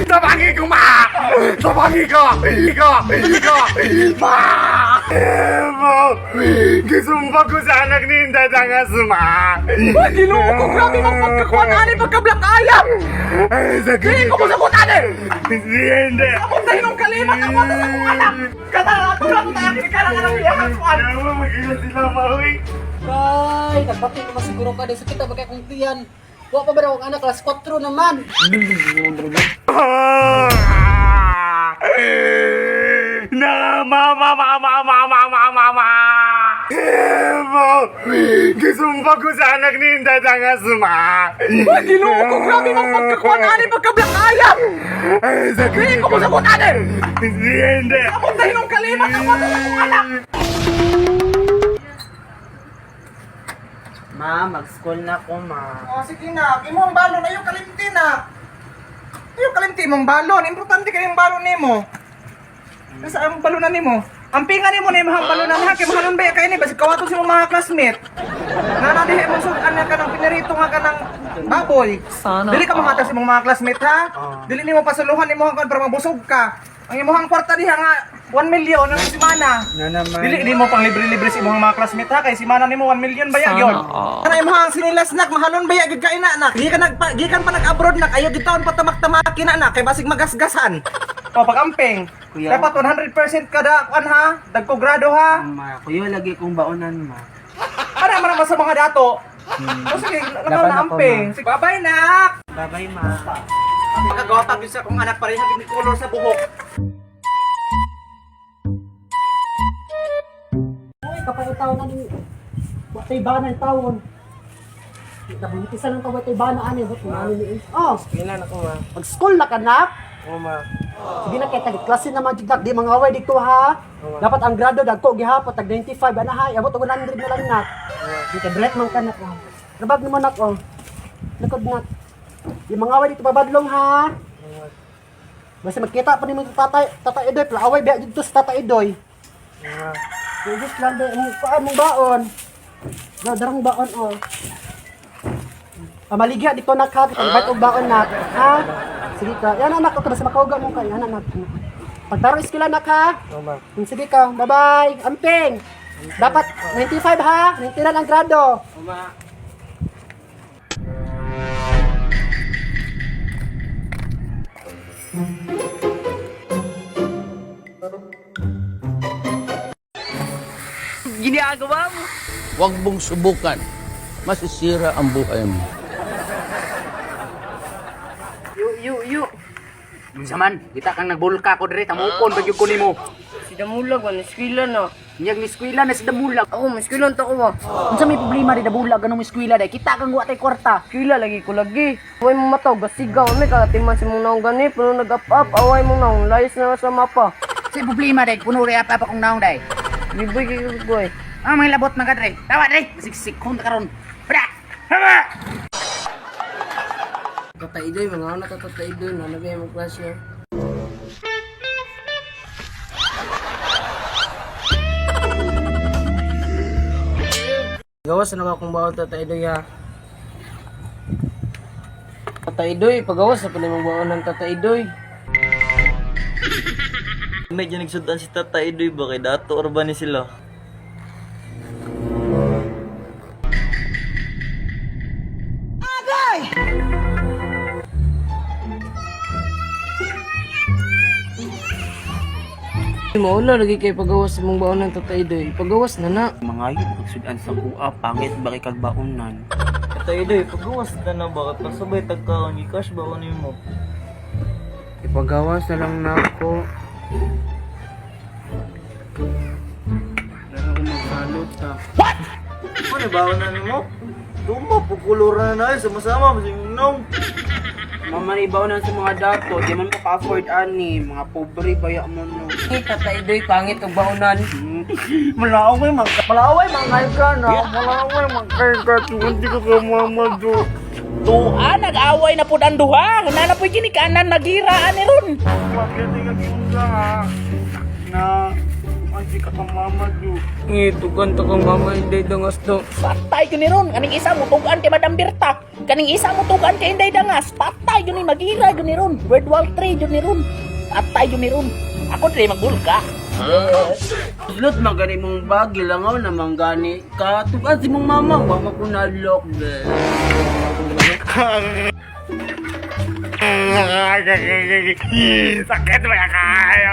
Tabangin ko, ma! Tabangin ko! Ma! Gisumpa ko sa anak ni Inday Dangas, ma! Ginoo ko, grabe ng pagkakuan ani pagka-black ayam. Dili ko sagutan eh. Hindi! Ako tayo nung kalimat ang mata sa kong anak. Katarato lang tayo, ka lang ang iyakan ko anak. Ano mo magiging sila, maui? Ay, nagbati naman siguro ka. Sa kita bagay kong tiyan. Wa pa ba daw ang anak? Alas 4 naman. Mama! Gisumpa ko sa anak ni Inday Dangas, ma! Ginoo ko, grabe ng pagkakuan ani pagka-black ayam. Dili ko sagutan eh. Hindi! Ako tayo nung kalimat ang mata sa kong anak. Ma, mag-school na ko, ma. Oh, sige na, imo ang balon ayo kalimti na. Ayo kalimti mong balon, importante kay yung balon nimo. Nasa ang balunan nimo? Ang pinga nimo na imong balunan ha, kay mahalon ba kay ni basi kawato si mga classmate. Nana dihe mo sudan ka ng pinirito nga ka ng baboy. Sana. Dili ka mamata si mga classmate ha. Dili nimo pasuluhan nimo kan para mabusog ka. Ang imong kwarta diha nga 1 million ang semana. Dili mo pang libre-libre si imong mga classmate ha kay semana nimo 1 million baya gyud. Kana imong sinilas nak mahalon baya gyud ka ina nak. Gikan pa nag-abroad nak ayo gitaon pa tamak-tamak kina nak kay basig magasgasan. O pag-amping. Dapat 100% kada kuan ha, dagko grado ha. Ma, kuya lagi kong baonan, ma. Para man sa mga dato. O sige, lakaw na amping. Sige, bye-bye nak. Bye-bye, ma. Magagawa pa sa kong anak pareha gid color sa buhok. Uy, kapag itaw na ni watay ba ng tawon. Nabuntisan ng tawon ba na ani, but mali ni. Oh, Ilan ako ma. mag-school na ka na. O ma. Sige na kay tag klase naman jud di mga away dito ha. Dapat ang grado dagko gihapon tag 95 ana ha. Abot og 100 na lang nak. Dito direct man ka nak. Rabag naman ako. Likod nak. Yung mga away dito babadlong ha. Basta magkita pa nimo tatay Idoy, away biya dito sa tatay Idoy. Just lang de mong baon. Darang baon oh. Pamaligya dito nak ha, pag og baon nak. Ha? Sige ka. Yan anak ko basta makauga mo kay yan anak. Pagtaro iskila nak ha. Sige ka. Bye-bye. Amping. Dapat 95 ha. 90 lang ang grado. Ma. Ginagawa mo. Huwag mong subukan. Masisira ang buhay mo. Yu. Unsa man, kita kang nagbulka ko dire, tamukon bagyog ko nimo. Si Damulag, ano, eskwela na. Nyag ni eskwela na si Damulag. Ako, maskwilan to ko ba? Unsa may problema di Damulag ganung eskwela day? Kita kang wa tay kwarta. Eskwela lagi ko lagi. Away mo mataw, gasigaw. May kakatiman si mong naong gani, puno nag-up-up. Away mo naong, layas na sa mapa. Si problema day, puno ri apa kong naong day. Liboy kayo, boy. Ah, may labot man ka dire. Tawa day, siksik kon ta karon. Bra. Hama. Tatay Idoy, mga anak tatay Idoy, nanagay mo klasyo. Gawas na akong bawal tatay Idoy ha. Tatay Idoy, pagawas na pala mong bawal ng tatay Idoy. Medyo nagsudan si Tata Idoy ba kay dato or ba ni sila? Maula lagi kay pagawas sa mong baon ng tatay Idoy. Pagawas na na. Mga yun, magsudan sa kuha, pangit ba kay kagbaonan? Tata Idoy, pagawas ka na ba? Pasabay tagkaon, i-cash ba ano mo? Ipagawas na lang na ako. Laro ko magsalot ha. Ano ba na ni mo? Tuma, pukulura na na, sama-sama, masing nong. Mamanibaw na sa mga dato, di man maka-afford ani, mga pobre baya mo no. Tatay Idoy, pangit og baonan. Malaway mangay ka na. Malaway mangay ka. Hindi ko ka mamado. Tuan nag-away na pud ang duha. Nana poy kini kanan nagira ani ron. Bakit nga ka ha? Na Di ka kang mamadu. Tugan ta kang mama Inday Dangas to. Patay yun ni Ron. Kaning isa mo tugan kay Madam Berta. Kaning isa mo tugan kay Inday Dangas. Patay yun ni Magira yun ni Ron. World War 3 yun ni Ron. Patay yun ni Ron. Ako dre magbulka. Slot magani mong bagi langaw naman gani. Katugan si mong mama, wa mo ko nalok be. Sakit ba kaya?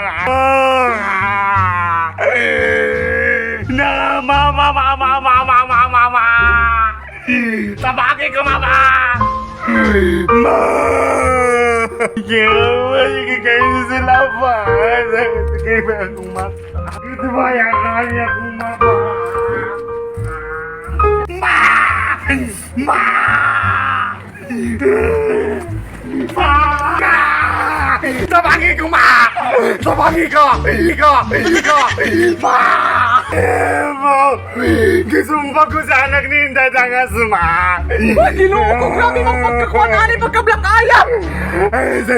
Na mama. Tabaki ko mama. Ma. Yawa, sige kayo sila pa. Sige ba akong mata? Ito ba yung kanya kong mama? Ma! Tabagi ko ma! Tabagi ko! Ma! Gisumpa ko sa anak ni Inday Dangas ma! Ginoo ko, grabe mong pagkakuan ani pagkablakayang.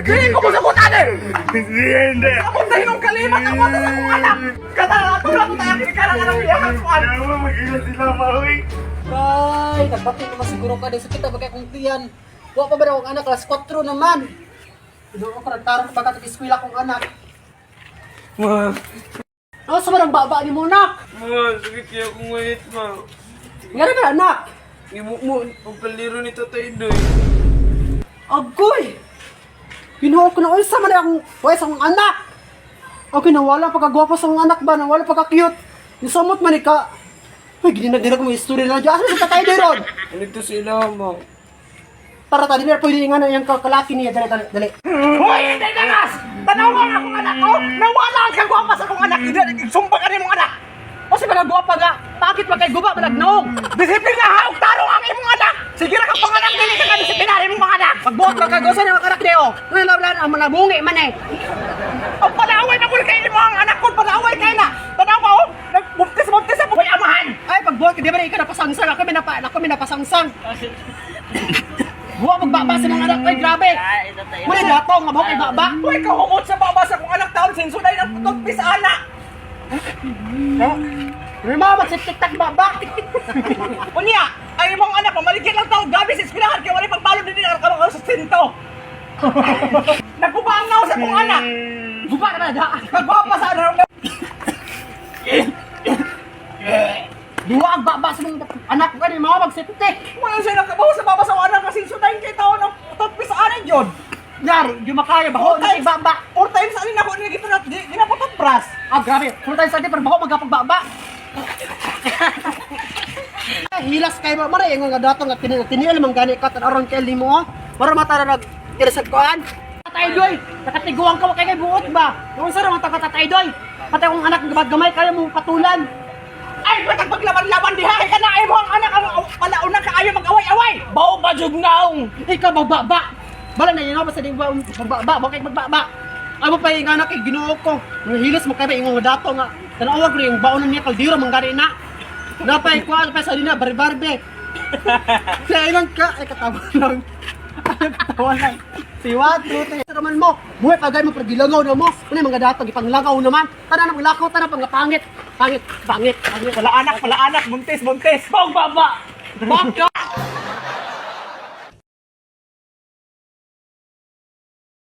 Dili ko sa kutane. Hindi! Ako tayo nung kalimat ang mata sa kong anak. Katulad tayo kikalang anak niya ang kuan. Yawa, mag-ilan sila maui! Ay, nagpapit naman siguro ka din sa kita bagay kong tiyan. Huwag pa ba na akong anak, kelas 4 naman. Doon ako nagtarong pagkat eskwela kong anak. Ma, Ano sa marang baba ni mo, anak? sakit kaya akong ngayit ma. Nga na anak? Imo mo, pagkaliro ni Tatay Doy. Agoy! Binuho ko na unsa man akong wais akong anak. Okay, nawala pagkagwapo sa akong anak ba? Nawala pagka-cute. Nisamot man ka. Uy, gininaginag mo yung story na dyan. Asa sa tatay doon, Ron? Ganito sila ma. Tara, tadi na pwede nga na yung kalaki niya. Dali. Hoy, Inday Dangas! Tanawa nga akong anak ko! Nawala ang kagwapa sa akong anak! Sumpa ka rin mong anak! O si malagwapa nga! Bakit ba kay guba malagnaog? Disiplina ha! Huwag tarong ang imong anak! Sige na kang panganak dili ka kadisiplinari mong mga anak! Pagbuhat ka kagosa ng anak niyo. Ngayon, manabungi man eh. Ang palaaway na kung kayo mo ang anak ko! Palaaway kayo na! Tanawa o! Nagbubtis sa buhay amahan! Ay, pagbuhat ka, di ba ikaw napasangsang? Ako may napasangsang. Buha magbaba sa mga anak. Ay, grabe. Muli dato, nga buha kay baba. Uy, kahungod sa babasa kong anak taon sinsuday ng tugpis anak! May mga magsiptik-tak baba. Unya, ay imong anak mamaligyan lang taon gabi sa eskwelahan kaya wala pagbalon din ang karong sustento. Nagbubangaw sa kong anak. Guba ka na, da. Nagwapa sa anak. Buha ang baba sa mga anak ko ni mga magsiptik. Wala siya nakabaw sa babasa kong anak kasi sudayin kay taon ng tugpis anak yun. Yari, di makaya, baho na kay baba. 4 times alin ako nagito na ginapatapras. Ah, grabe. Full time sa atin, pero baho magapagbaba. Hilas kayo, maray, yung nga dato nga tinil mang gani ka, tanarang kail mo, oh. Para matara nag-irisag koan. Tatay Doy, nakatiguang ka kay buot ba? Yung sa naman Tatay Doy, patay kong anak gamay kayo mo patulan. Ay, ba't ang paglaban-laban diha kay kana ay mo ang anak ang palauna ka ayaw mag-away-away. Bao ba jugnaong? Ikaw magbaba. Bala na yung basta di ba magbaba, bakit magbaba? Amo pa yung anak kay Ginoo ko. Mga hilis mo kay yung dato nga. Tanawag rin yung baonan niya kaldiro manggari na. Napay ko pa sa dina barbarbe. Kaya ilang ka ay katawa lang. Katawa lang. Siwat truth sa naman mo. Buhay pagay mo pagilangaw na mo. Ano mga dato gipanglangaw naman. Tanan ang lakaw tanan pang pangit. Pangit. Pala anak, buntis. Bang baba! Baka